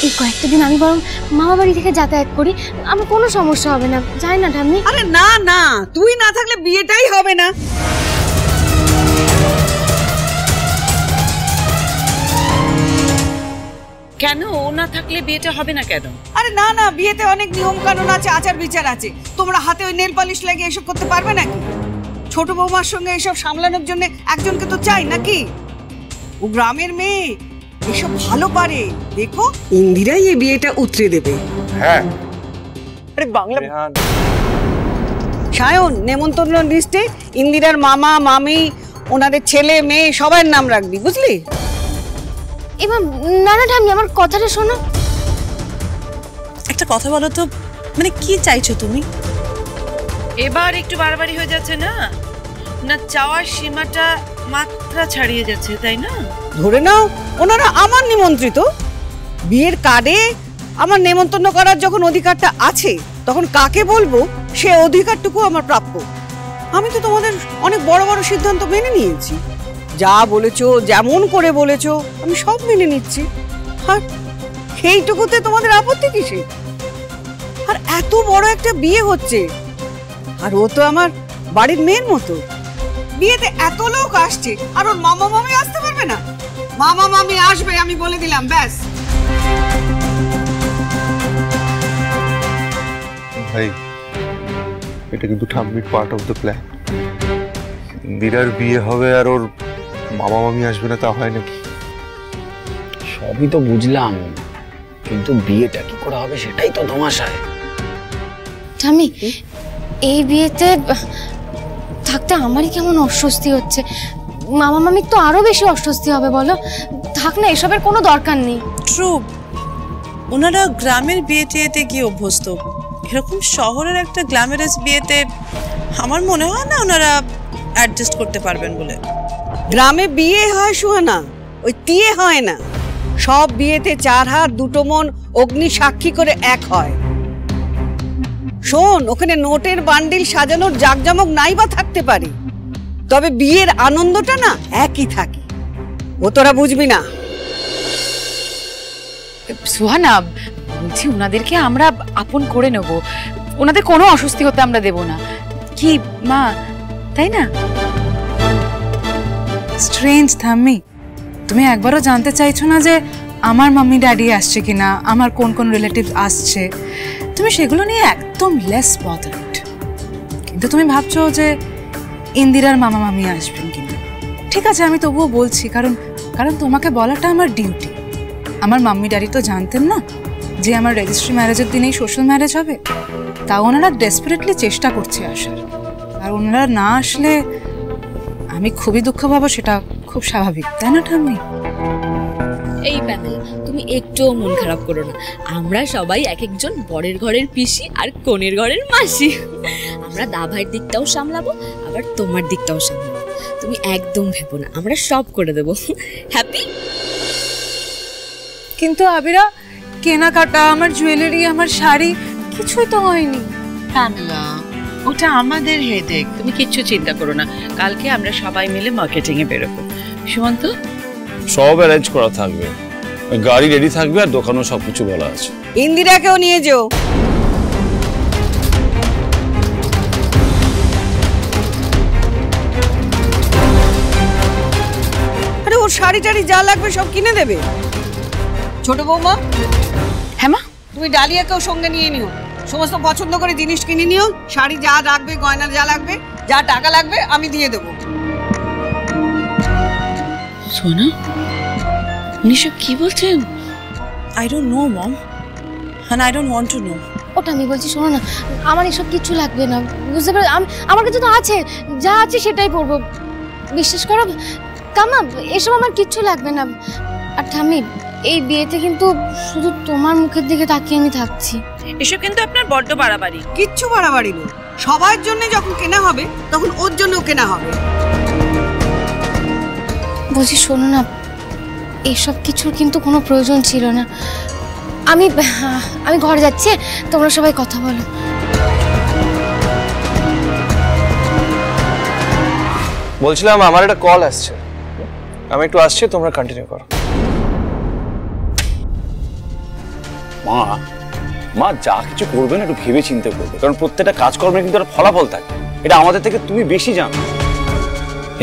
এই কয়েকটা দিন আমি বরং মামা বাড়ি থেকে যাতায়াত করি, আমার কোনো সমস্যা হবে না, যাই না ঠাম্মি? আরে না না, তুই না থাকলে বিয়েটাই হবে না। কেন ও না থাকলে বিয়েটা হবে না কেন? আরে না না, বিয়েতে অনেক নিয়ম কানুন আছে, আচার বিচার আছে। তোমরা হাতে ওই নেল পালিশ লাগিয়ে এসব করতে পারবে নাকি? ছোট বৌমার সঙ্গে এসব সামলানোর জন্য একজনকে তো চাই নাকি? ও গ্রামের মেয়ে, এসব ভালো পারে। দেখো ইন্দিরাই এই বিয়েটা উতরে দেবে। হ্যাঁ আরে বাংলা সায়ন, নেমন্তন্ন লিস্টে ইন্দিরার মামা মামি, ওনাদের ছেলে মেয়ে সবার নাম রাখবি, বুঝলি? এবার না না ঠাম্মি, আমার কথাটা শোনো। একটা কথা বলো তো, মানে কি চাইছো তুমি? এবার একটু বাড়াবাড়ি হয়ে যাচ্ছে না? না চাওয়ার সীমাটা মাত্রা ছাড়িয়ে যাচ্ছে, তাই না? ধরে নাও ওনারা আমার নিমন্ত্রিত, বিয়ের কার্ডে আমার নেমন্তন্ন করার যখন অধিকারটা আছে, তখন কাকে বলবো সে অধিকারটুকু আমার প্রাপ্য। আমি তো তোমাদের অনেক বড় বড় সিদ্ধান্ত মেনে নিয়েছি, যা বলেছো যেমন করে বলেছো আমি সব মেনে নিচ্ছি। আর সেইটুকুতে তোমাদের আপত্তি কিসে? আর এত বড় একটা বিয়ে হচ্ছে, আর ও তো আমার বাড়ির মেয়ের মতো। বিয়েতে এত লোক আসছে, আর ওর মামা মামি আসতে পারবে না? মামা মামি আসবে, আমি বলে দিলাম, ব্যাস। ভাই, এটা কিন্তু ঠাম্মির পার্ট অফ দ্য প্ল্যান। ইন্দিরার বিয়ে হবে আর ওর মামা মামি আসবে না, তা হয় নাকি? সবই তো বুঝলাম, কিন্তু বিয়েটা কি করে হবে সেটাই তো ধোঁয়াশায়। ঠাম্মি, এই বিয়েতে থাকতে আমারই কেমন অস্বস্তি হচ্ছে। মামা মামির তো আরো বেশি অস্বস্তি হবে, বলো? থাক না, এসবের কোনো দরকার নেই। ট্রু, ওনারা গ্রামের বিয়েতে কি অভ্যস্ত, এরকম শহরের একটা গ্ল্যামারাস বিয়েতে আমার মনে হয় না ওনারা অ্যাডজাস্ট করতে পারবেন বলে। গ্রামে বিয়ে হয় সুহানা, ওই টিয়ে হয় না। সব বিয়েতে 4 হাত 2 মন অগ্নি সাক্ষী করে এক হয়। শোন, ওখানে নোটের বান্ডিল সাজানোর জাকজমক নাই বা থাকতে পারে, তবে বিয়ের আনন্দটা না একই থাকে। ও তোরা বুঝবি না। সুহানা, বলছি ওনাদেরকে আমরা আপন করে নেব, ওনাদের কোনো অস্বস্তি হতে আমরা দেব না, কি মা, তাই না? স্ট্রেঞ্জ ঠাম্মি, তুমি একবারও জানতে চাইছো না যে আমার মাম্মি ড্যাডি আসছে কিনা, আমার কোন কোন রিলেটিভ আসছে? তুমি সেগুলো নিয়ে একদম লেস বদার্ড, কিন্তু তুমি ভাবছো যে ইন্দিরার মামা মামি আসবেন কিনা। ঠিক আছে, আমি তবুও বলছি, কারণ তোমাকে বলাটা আমার ডিউটি। আমার মাম্মি ড্যাডি তো জানতেন না যে আমার রেজিস্ট্রি ম্যারেজের দিনেই সোশ্যাল ম্যারেজ হবে, তাও ওনারা ডেসপারেটলি চেষ্টা করছে আসার। আর ওনারা না আসলে আমি খুবই দুঃখ পাবো, সেটা খুব স্বাভাবিক, তাই না ঠাম্মি? এই প্যানেল, তুমি একটুও মন খারাপ করো না, আমরা সবাই এক একজন বরের ঘরের পিসি আর কনের ঘরের মাসি। আমরা দাভাইয়ের দিকটাও সামলাবো, আবার তোমার দিকটাও সামলাবো। তুমি একদম ভেবো না, আমরা সব করে দেবো। হ্যাপি? কিন্তু আবিরা, কেনাকাটা, আমার জুয়েলারি, আমার শাড়ি কিছুই তো হয়নি। প্যামেলা, ওটা আমাদের হেডেক, তুমি কিচ্ছু চিন্তা করো না। কালকে আমরা সবাই মিলে মার্কেটিং এ বেরোবো। সুমন্ত, সব অ্যারেঞ্জ করা থাকবে, গাড়ি রেডি থাকবে, আর দোকানও সবকিছু বলা আছে। ইন্দিরাকেও নিয়ে যেও। আরে ওর শাড়ি টাড়ি যা লাগবে সব কিনে দেবে। ছোট বৌমা, হ্যাঁ মা, তুমি ডালিয়াকেও সঙ্গে নিয়ে নিও, সমস্ত পছন্দ করে জিনিস কিনে নিও। শাড়ি যা লাগবে, গয়না যা লাগবে, যা টাকা লাগবে আমি দিয়ে দেবো। সোনা, উনি সব কি বলছেন? I don't know mom, and I don't want to know. ওটা আমি বলছি, শোনো না, আমার এসব কিছু লাগবে না, বুঝতে পারো? আমার কাছে তো আছে, যা আছে সেটাই পরবো, বিশ্বাস করো কামা, এসব আমার কিচ্ছু লাগবে না। আর ঠাম্মি, এই বিয়েতে কিন্তু শুধু তোমার মুখের দিকে তাকিয়ে আমি থাকছি। এসব কিন্তু আপনার বড্ড বাড়াবাড়ি। কিচ্ছু বাড়াবাড়ি নয়, সবার জন্য যখন কেনা হবে তখন ওর জন্যও কেনা হবে। বলছি শোনো না, এইসব কিছুর কিন্তু কোনো প্রয়োজন ছিল না। আমি ঘরে যাচ্ছি, তোমরা সবাই কথা বলো। বলছিলাম আমার একটা কল আসছে, আমি একটু আসছি, তোমরা কন্টিনিউ করো। মা মা যা কিছু করবেন একটু ভেবে চিন্তে করবে, কারণ প্রত্যেকটা কাজকর্মের কিন্তু একটা ফলাফল থাকে, এটা আমাদের থেকে তুমি বেশি জানো।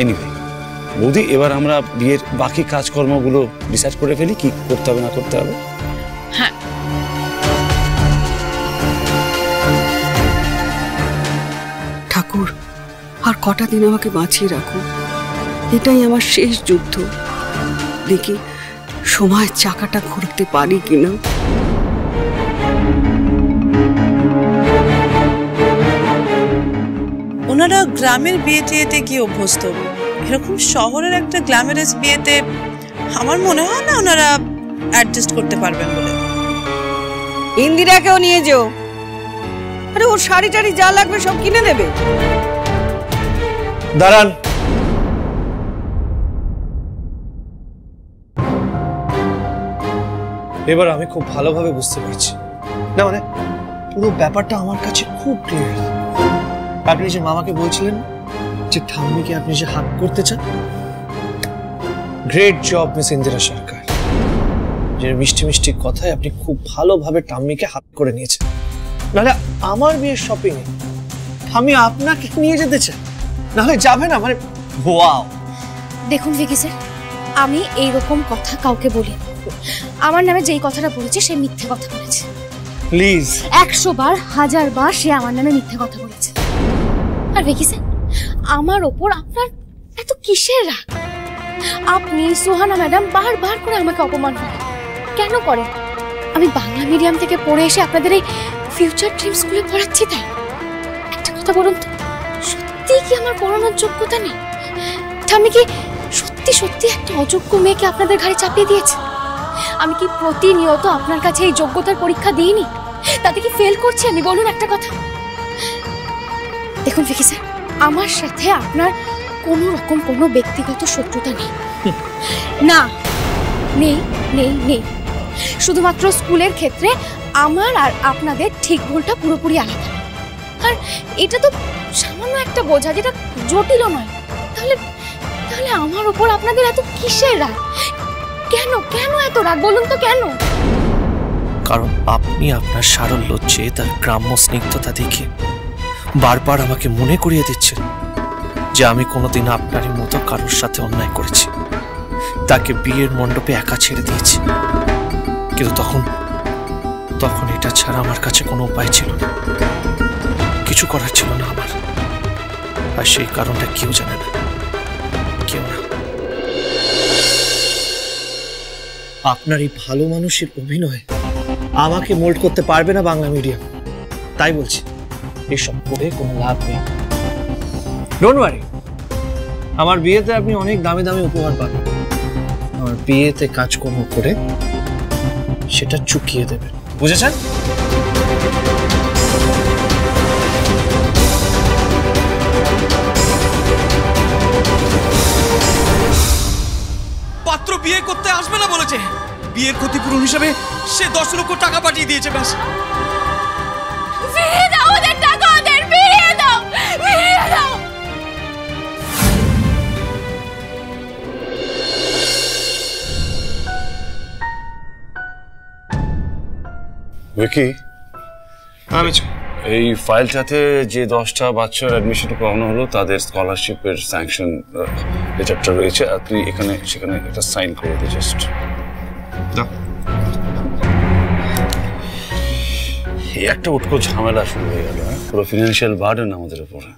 এনিওয়ে বৌদি, এবার আমরা বিয়ের বাকি কাজকর্মগুলো ডিসাইড করে ফেলি, কি করতে হবে না করতে হবে। হ্যাঁ, ঠাকুর আর কটা দিন আমাকে বাঁচিয়ে রাখো, এটাই আমার শেষ যুদ্ধ। দেখি সময়ের চাকাটা ঘুরতে পারি কিনা। ওনারা গ্রামের বিয়ে টিয়েতে কি অভ্যস্ত, এরকম শহরের একটা গ্ল্যামারাস বিয়েতে আমার মনে হয় না ওনারা অ্যাডজাস্ট করতে পারবেন বলে। ইন্দিরাকেও নিয়ে যেও। আরে ওর শাড়ি টাড়ি যা লাগবে সব কিনে দেবে। দাঁড়ান, এবার আমি খুব ভালোভাবে বুঝতে পারছি, না মানে পুরো ব্যাপারটা আমার কাছে খুব ক্লিয়ার। আপনি যে মামাকে বলছিলেন যে ঠাম্মিকে আপনি যে হাত করতে চান, গ্রেট জব মিস ইন্দিরা সরকার। যে মিষ্টি মিষ্টি কথায় আপনি খুব ভালোভাবে ঠাম্মিকে হাত করে নিয়েছেন। নাহলে আমার বিয়ের শপিং এ ঠাম্মি আপনাকে নিয়ে যেতে চান, নাহলে যাবে না মানে। ওয়াও! দেখুন ভিকি স্যার, আমি এইরকম কথা কাউকে বলি, আমার নামে যেই কথাটা বলেছে সে মিথ্যে কথা বলেছে। প্লিজ 100 বার 1000 বার সে আমার নামে মিথ্যে কথা বলেছে। আর ভিকি স্যার, আমার ওপর আপনার এত কিসের রাগ? আপনি সোহানা ম্যাডাম বারবার করে আমাকে অপমান করেন। কেন করেন? আমি বাংলা মিডিয়াম থেকে পড়ে এসে আপনাদের এই ফিউচার ড্রিম স্কুলে পড়াচ্ছি তাই? একটা কথা বলুন তো, সত্যি কি আমার পড়ানোর যোগ্যতা নেই? আমি কি সত্যি সত্যি একটা অযোগ্য মেয়েকে আপনাদের ঘাড়ে চাপিয়ে দিয়েছে? আমি কি প্রতিনিয়ত আপনার কাছে এই যোগ্যতার পরীক্ষা দিইনি? তাতে কি ফেল করছি আমি? বলুন একটা কথা। দেখুন ভিকি স্যার, আমার সাথে আপনার কোনো রকম কোনো ব্যক্তিগত শত্রুতা নেই। না, নেই নেই নেই। শুধুমাত্র স্কুলের ক্ষেত্রে আমার আর আপনাদের ঠিক ভুলটা পুরোপুরি আলাদা। আর এটা তো সামান্য একটা বোঝা, যেটা জটিলও নয়। তাহলে তাহলে আমার উপর আপনাদের এত কিসের রাগ? কেন কেন এত রাগ বলুন তো, কেন? কারণ আপনি আপনার সারল্য চেয়ে তার গ্রাম্য স্নিগ্ধতা দেখে বারবার আমাকে মনে করিয়ে দিচ্ছেন যে আমি কোনোদিন আপনারই মতো কারোর সাথে অন্যায় করেছি, তাকে বিয়ের মণ্ডপে একা ছেড়ে দিয়েছি। কিন্তু তখন এটা ছাড়া আমার কাছে কোনো উপায় ছিল না, কিছু করার ছিল না আমার। আর সেই কারণটা কেউ জানে না, কেউ না। আপনার এই ভালো মানুষের অভিনয় আমাকে মোল্ড করতে পারবে না বাংলা মিডিয়াম। তাই বলছি, এসব করে কোনো লাভ নেই। ডোন্ট ওয়ারি, আমার বিয়েতে আপনি অনেক দামি দামি উপহার পাবেন। আমার বিয়েতে কাজকর্ম করে সেটা চুকিয়ে দেবেন, বুঝেছেন? পাত্র বিয়ে করতে আসবে না বলেছে, বিয়ের ক্ষতিপূরণ হিসেবে সে 10 লক্ষ টাকা পাঠিয়ে দিয়েছে। ব্যাস, ফিরিয়ে দাও ওদের টাকা, ওদের ফিরিয়ে দাও, ফিরিয়ে দাও। ভিকি, এই ফাইলটাতে যে 10টা বাচ্চার অ্যাডমিশন করানো হলো তাদের স্কলারশিপের স্যাংশন লেটারটা রয়েছে, আর তুই এখানে সেখানে একটা সাইন করে দে জাস্ট। এই একটা উটকো ঝামেলা শুরু হয়ে গেল, পুরো ফিনান্সিয়াল বার্ডেন আমাদের উপরে।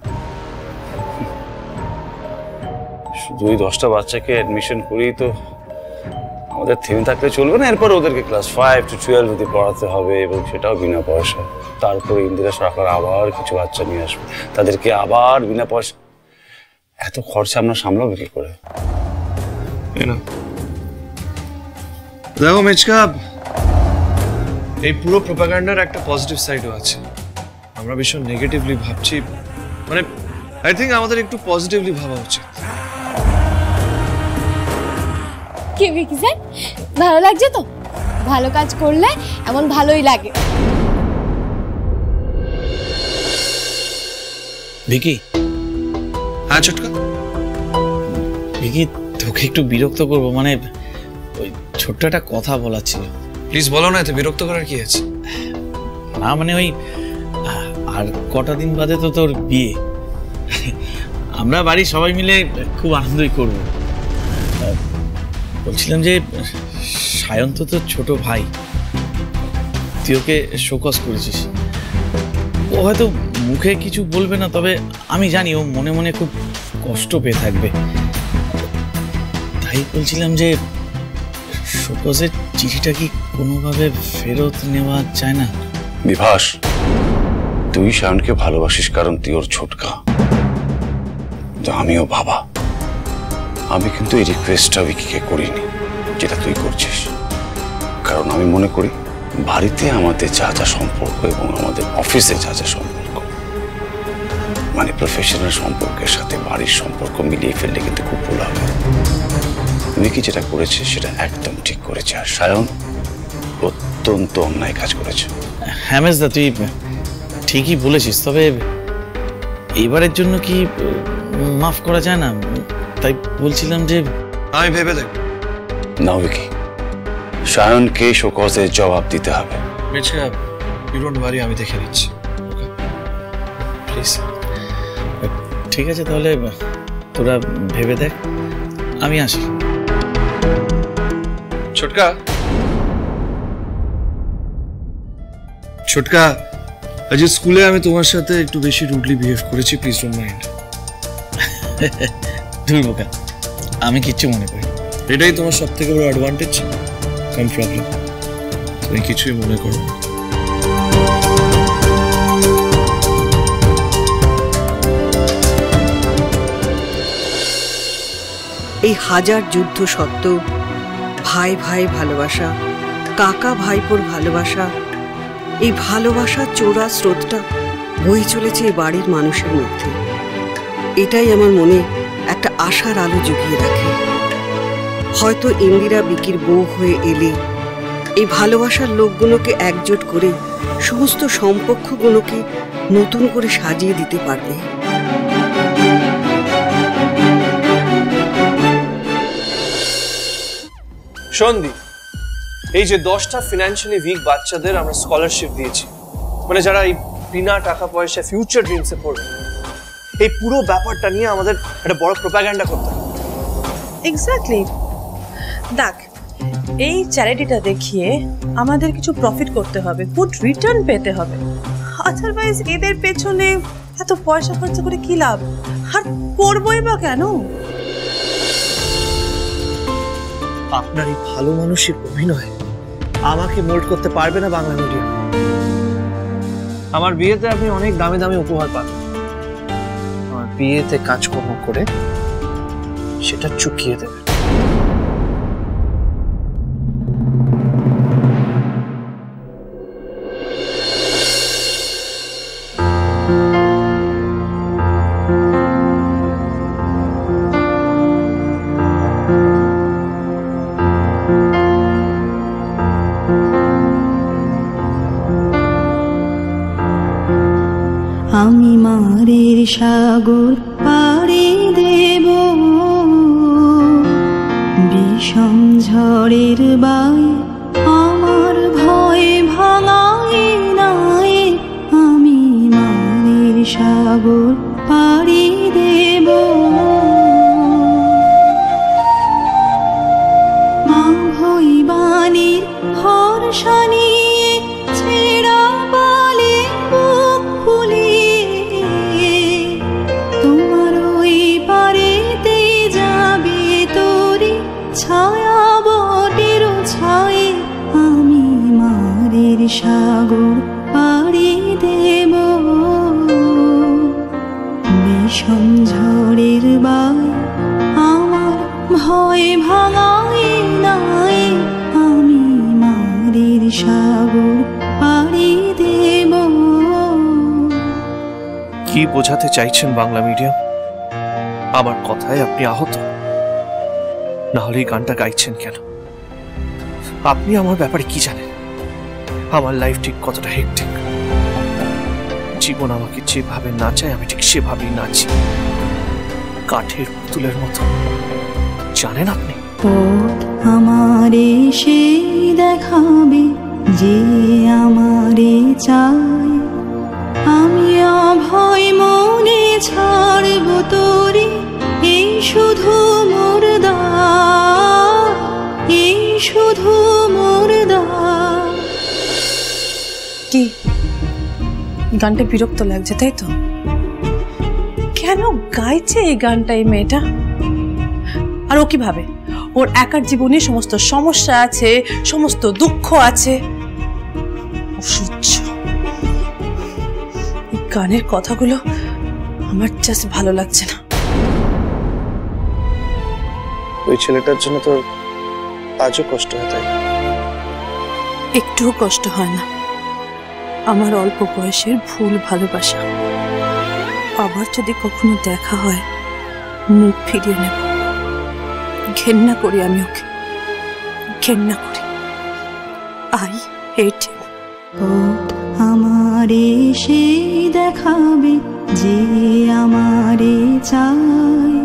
শুধু ওই 10টা বাচ্চাকে অ্যাডমিশন করেই তো আমাদের থেমে থাকলে চলবে না। এরপর ওদেরকে ক্লাস 5 to 12 অবধি পড়াতে হবে, এবং সেটাও বিনা পয়সা। তারপরে ইন্দিরা সরকার আবার কিছু বাচ্চা নিয়ে আসবে, তাদেরকে আবার বিনা পয়সা। এত খরচা আমরা সামলাবো কি করে? দেখো মেচকা, এই পুরো প্রোপাগান্ডার একটা পজিটিভ সাইডও আছে। আমরা ভীষণ নেগেটিভলি ভাবছি, মানে আই থিঙ্ক আমাদের একটু পজিটিভলি ভাবা উচিত। কি ভিকি স্যার, ভালো লাগছে তো? ভালো কাজ করলে এমন ভালোই লাগে। ভিকি, হ্যাঁ ছোটকা। ভিকি, তোকে একটু বিরক্ত করবো, মানে ওই ছোট্ট একটা কথা বলার ছিল। প্লিজ বলো না, এতে বিরক্ত করার কি আছে? না মানে ওই আর কটা দিন বাদে তো তোর বিয়ে, আমরা বাড়ির সবাই মিলে খুব আনন্দই করব। বলছিলাম যে সায়ন তো তোর ছোট ভাই, তুই ওকে শোকজ করেছিস, ও হয়তো মুখে কিছু বলবে না, তবে আমি জানি ও মনে মনে খুব কষ্ট পেয়ে থাকবে। তাই বলছিলাম যে শোকজের চিঠিটা কি কোনোভাবে ফেরত নেওয়া যায় না? বিভাস, তুই শায়নকে ভালোবাসিস কারণ তুই ওর ছোটকা, তো আমিও বাবা। আমি কিন্তু এই রিকোয়েস্টটা উইকিকে করিনি যেটা তুই করছিস, কারণ আমি মনে করি বাড়িতে আমাদের যা যা সম্পর্ক এবং আমাদের অফিসে যা যা সম্পর্ক, মানে প্রফেশনাল সম্পর্কের সাথে বাড়ির সম্পর্ক মিলিয়ে ফেললে কিন্তু খুব ভুল হবে। উইকি যেটা করেছে সেটা একদম ঠিক করেছে, আর সায়ন অত্যন্ত অন্যায় কাজ করেছে। হ্যাঁ মেজদা, তুই ঠিকই বলেছিস, তবে এবারের জন্য কি মাফ করা যায় না? তাই বলছিলাম যে আমি ভেবে দেখ না উইকি, সায়নকে শোকজের জবাব দিতে হবে। মির্জা, ইউ ডোন্ট ওয়ারি, আমি দেখে নিচ্ছি। প্লিজ। ঠিক আছে, তাহলে তোরা ভেবে দেখ, আমি আসি। ছোটকা, ছোটকা, আজ স্কুলে আমি তোমার সাথে একটু বেশি রুডলি বিহেভ করেছি, প্লিজ ডোন্ট মাইন্ড। ধুর বোকা, আমি কিচ্ছু মনে করি। এটাই তোমার সব থেকে বড় অ্যাডভান্টেজ, কাম প্রবলেম, তুমি কিছুই মনে করো না। এই হাজার যুদ্ধ সত্ত্বেও ভাই ভাই ভালোবাসা, কাকা ভাইপোর ভালোবাসা, এই ভালোবাসার চোরা স্রোতটা বয়ে চলেছে এই বাড়ির মানুষের মধ্যে। এটাই আমার মনে একটা আশার আলো জুগিয়ে রাখে। হয়তো ইন্দিরা বিকির বউ হয়ে এলে এই ভালোবাসার লোকগুলোকে একজোট করে সমস্ত সম্পর্কগুলোকে নতুন করে সাজিয়ে দিতে পারবে। সন্দীপ, এই যে 10টা ফিনান্সিয়ালি উইক বাচ্চাদের আমরা স্কলারশিপ দিয়েছি, মানে যারা এই বিনা টাকা পয়সা ফিউচার ড্রিমসে পড়বে, এই পুরো ব্যাপারটা নিয়ে আমাদের একটা বড় প্রোপাগান্ডা করতে হবে। এক্স্যাক্টলি। দেখ, এই চ্যারিটিটা দেখিয়ে আমাদের কিছু প্রফিট করতে হবে, গুড রিটার্ন পেতে হবে। আদারওয়াইজ এদের পেছনে এত পয়সা খরচা করে কি লাভ, আর করবই বা কেন? আপনার এই ভালো মানুষের অভিনয় আমাকে মোল্ড করতে পারবে না বাংলা মিডিয়াম। আমার বিয়েতে আপনি অনেক দামি দামি উপহার পান, আমার বিয়েতে কাজকর্ম করে সেটা চুকিয়ে দেবেন। আমি মারের সাগর পাড়ি দেব, বিষম ঝড়ের বাই আমার ভয় ভাঙায় নাই। আমি মারের সাগর পাড়ি দেব, মা ভৈবানীর ভরসা নিয়ে ছেড়া বালে বুক ফুলিয়ে তোমার ওই পারেতে যাবে তোরে ছায়া বটের ছায়ে। আমি মারের সাগর পাড়ি দেব, বিষম ঝড়ের বাই আমার ভয় ভাঙায় নাই। আমি মারের সাগর পাড়ি দেব। কি বোঝাতে চাইছেন বাংলা মিডিয়াম? আমার কথায় আপনি আহত? না হলে এই গানটা গাইছেন কেন? আপনি আমার ব্যাপারে কি জানেন? আমার লাইফ ঠিক কতটা হেক্টিক। জীবন আমাকে যেভাবে নাচায় আমি ঠিক সেভাবেই নাচি, কাঠের পুতুলের মতো। জানেন আপনি? পথ আমারে সেই দেখাবে যে আমারে চায়। আমি অভয় মনে ছাড়ব তোরে, এই শুধু মোর দায়, এই শুধু মোর দায়। কি গানটা বিরক্ত লাগছে তাই তো? কেন গাইছে এই গানটা এই মেয়েটা? আর ও কি ভাবে ওর একার জীবনে সমস্ত সমস্যা আছে, সমস্ত দুঃখ আছে? অসহ্য। এই গানের কথাগুলো আমার জাস্ট ভালো লাগছে না। ওই ছেলেটার জন্য তোর আজও কষ্ট হয় তাই? একটুও কষ্ট হয় না। আমার অল্প বয়সের ভুল ভালোবাসা, আবার যদি কখনো দেখা হয় মুখ ফিরিয়ে নেব। ঘেন্না করি আমি ওকে, ঘেন্না করি। আই হেট হিম। পথ আমারে সেই দেখাবে যে আমারে চায়।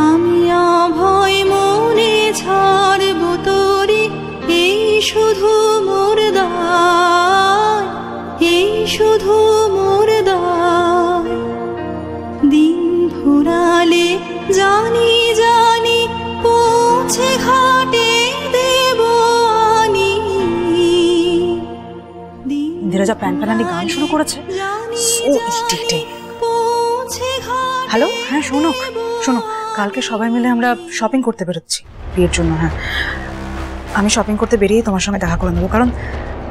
আমি অভয় মনে ছাড়ব তোরে, এই শুধু মোর দায়, এই শুধু মোর দায়। দিন ফুরালে জানি জানি পৌঁছে ঘাটে দেব আনি। ইন্দিরা যা প্যান প্যানানি গান শুরু করেছে, ও ইরিটেটিং। হ্যালো, হ্যাঁ শোনো শোনো, কালকে সবাই মিলে আমরা শপিং করতে বেরোচ্ছি বিয়ের জন্য। হ্যাঁ, আমি শপিং করতে বেরিয়ে তোমার সঙ্গে দেখা করে নেবো, কারণ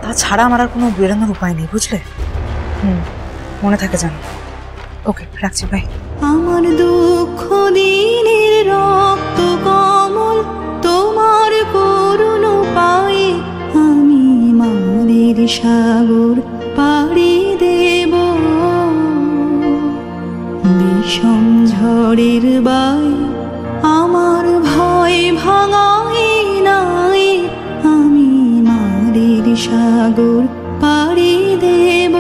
তাছাড়া আমার আর কোনো বেরোনোর উপায় নেই, বুঝলে? মনে থাকে জানো। ওকে, রাখছি, বাই। আমার দুঃখ দিনের রক্ত কমল তোমার করুণ পায়ে, আমি মায়ের সাগর পাড়ি দেব। বিষম ঝড়ের বাই আমার ভয় ভাঙাই নাই, আমি মায়ের সাগর পাড়ি দেব।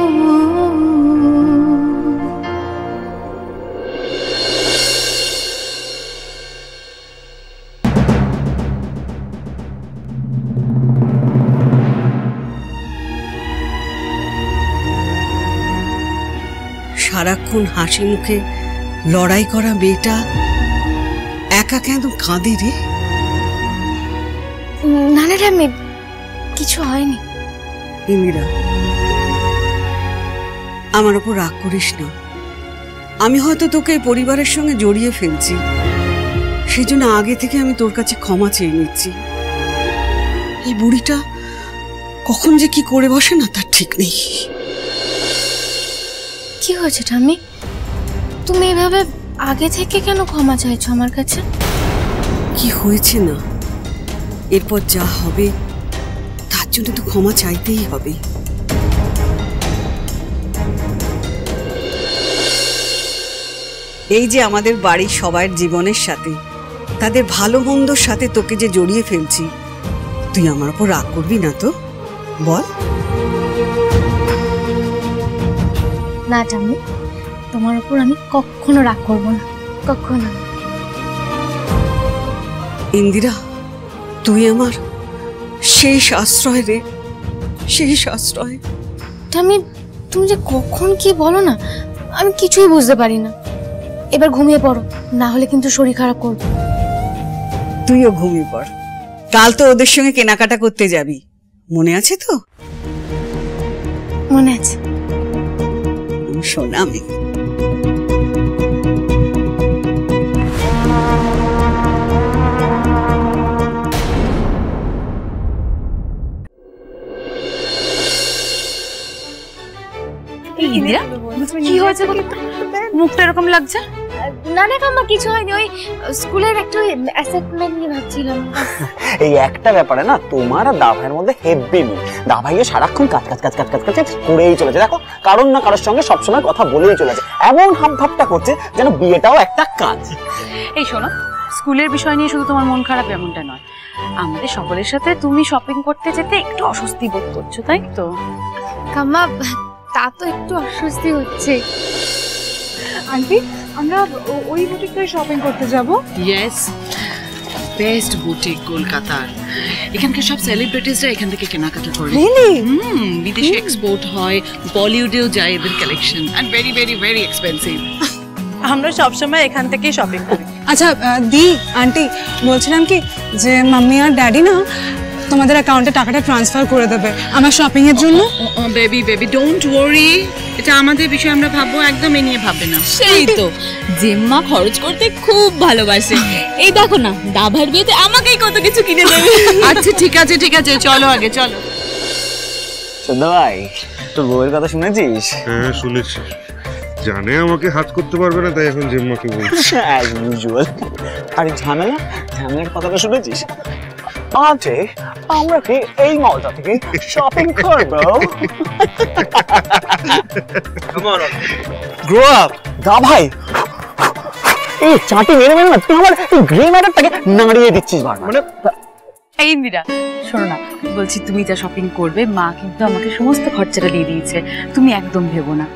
সারাক্ষণ হাসি মুখে লড়াই করা মেয়েটা একা কেন কাঁদে রে? না না ঠাম্মি, কিছু হয়নি। ইন্দিরা, আমার ওপর রাগ করিস না। আমি হয়তো তোকে এই পরিবারের সঙ্গে জড়িয়ে ফেলছি, সেই জন্য আগে থেকে আমি তোর কাছে ক্ষমা চেয়ে নিচ্ছি। এই বুড়িটা কখন যে কি করে বসে না তার ঠিক নেই। কি হয়েছে ঠাম্মি? তুমি এভাবে আগে থেকে কেন ক্ষমা চাইছো আমার কাছে? কি হয়েছে না, এরপর যা হবে তার জন্য তো ক্ষমা চাইতেই হবে। এই যে আমাদের বাড়ির সবার জীবনের সাথে, তাদের ভালো মন্দর সাথে তোকে যে জড়িয়ে ফেলছি, তুই আমার উপর রাগ করবি না তো? বল। না ঠাম্মি, তোমার উপর আমি কখনো রাগ করবো না, কখনো। ইন্দিরা, তুই আমার শেষ আশ্রয় রে, শেষ আশ্রয়। ঠাম্মি, তুমি যে কখন কি বলো না, আমি কিছুই বুঝতে পারি না। এবার ঘুমিয়ে পড়ো, না হলে কিন্তু শরীর খারাপ করবে। তুইও ঘুমিয়ে পড়, কাল তো ওদের সঙ্গে কেনাকাটা করতে যাবি, মনে আছে তো? মনে আছে। শোনা আমি ইন্দিরা, কি হয়েছে? মুখটা এরকম লাগছে? না না কাম্মা, কিছু হয়নি। ওই স্কুলের একটু অ্যাসাইনমেন্ট নিয়ে ভাবছিলাম। এই একটা ব্যাপারে না তোমার আর দাভাইয়ের মধ্যে হেব্বি মিল। দাভাইও সারাক্ষণ কাজ কাজ কাজ কাজ কাজ কাজ করেই চলেছে, দেখো কারোর না কারোর সঙ্গে সবসময় কথা বলেই চলেছে, এমন হাবভাবটা করছে যেন বিয়েটাও একটা কাজ। এই শোনো, স্কুলের বিষয় নিয়ে শুধু তোমার মন খারাপ এমনটা নয়, আমাদের সকলের সাথে তুমি শপিং করতে যেতে একটু অস্বস্তি বোধ করছো, তাই তো? কাম্মা, তা তো একটু অস্বস্তি হচ্ছে। আন্টি, আমরা ওই বুটিকটায় শপিং করতে যাব। ইয়েস, বেস্ট বুটিক কলকাতার। এখানকার সব সেলিব্রিটিজরা এখান থেকে কেনাকাটা করে। বিদেশে এক্সপোর্ট হয়, বলিউডেও যায় এদের collection, and very very very expensive. আমরা সবসময় এখান থেকেই শপিং করি। আচ্ছা দি আন্টি, বলছিলাম কি যে মাম্মি আর ড্যাডি না তোমাদের অ্যাকাউন্টে টাকাটা ট্রান্সফার করে দেবে আমার শপিং এর জন্য। বেবি বেবি ডোন্ট ওয়ারি, এটা আমাদের বিষয়, আমরা ভাববো, একদম এ নিয়ে ভাববে না। সেই তো, জেম্মা খরচ করতে খুব ভালোবাসে। এই দেখো না, দাভার বিয়েতে আমাকেই কত কিছু কিনে দেবে। আচ্ছা ঠিক আছে ঠিক আছে, চলো আগে চলো। সন্ধ্যা ভাই, তোর বউয়ের কথা শুনেছিস? হ্যাঁ শুনেছি, জানে আমাকে হাত করতে পারবে না, তাই এখন জেম্মাকে বলছি। As usual. আর ঝামেলার কথাটা শুনেছিস? আজকে আমরা কি এই মলটা থেকে শপিং করবো? Grow up. দা ভাই, এই চাটি মেরে মেরে না তুই আমার এই গ্রে ম্যাটারটাকে নাড়িয়ে দিচ্ছিস বারবার। মানে এই ইন্দিরা, শোনো না, বলছি তুমি যা শপিং করবে, মা কিন্তু আমাকে সমস্ত খরচাটা দিয়ে দিয়েছে, তুমি একদম ভেবো না।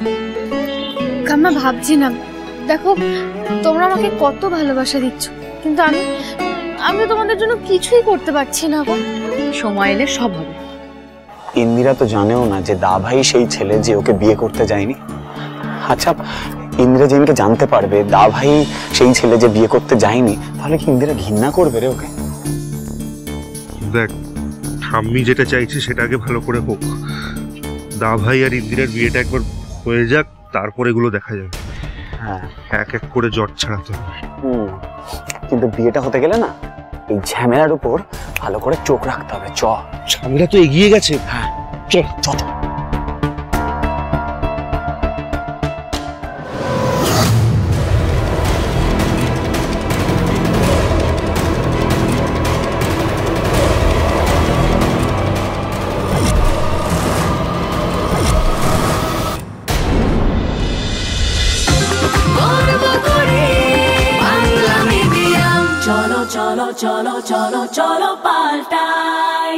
কাম্মা ভাবছি না, দেখো তোমরা আমাকে কত ভালোবাসা দিচ্ছ, কিন্তু আমি তোমাদের জন্য কিছুই করতে পারছি না গো। সময় এলে সব হবে। ইন্দিরা তো জানেও না যে দা ভাই সেই ছেলে যে ওকে বিয়ে করতে যায়নি। আচ্ছা, ইন্দিরা যেদিনকে জানতে পারবে দা ভাই সেই ছেলে যে বিয়ে করতে যায়নি, তাহলে কি ইন্দিরা ঘৃণা করবে রে ওকে? দেখ, ঠাম্মি যেটা চাইছে সেটা আগে ভালো করে হোক। দা ভাই আর ইন্দিরার বিয়েটা একবার হয়ে যাক, তারপর এগুলো দেখা যাবে। হ্যাঁ, এক এক করে জট ছাড়াতে হবে। কিন্তু বিয়েটা হতে গেলে না এই ঝামেলার উপর ভালো করে চোখ রাখতে হবে। ঝামেলা তো এগিয়ে গেছে। হ্যাঁ, চ। চলো চলো চলো চলো চলো পাল্টাই।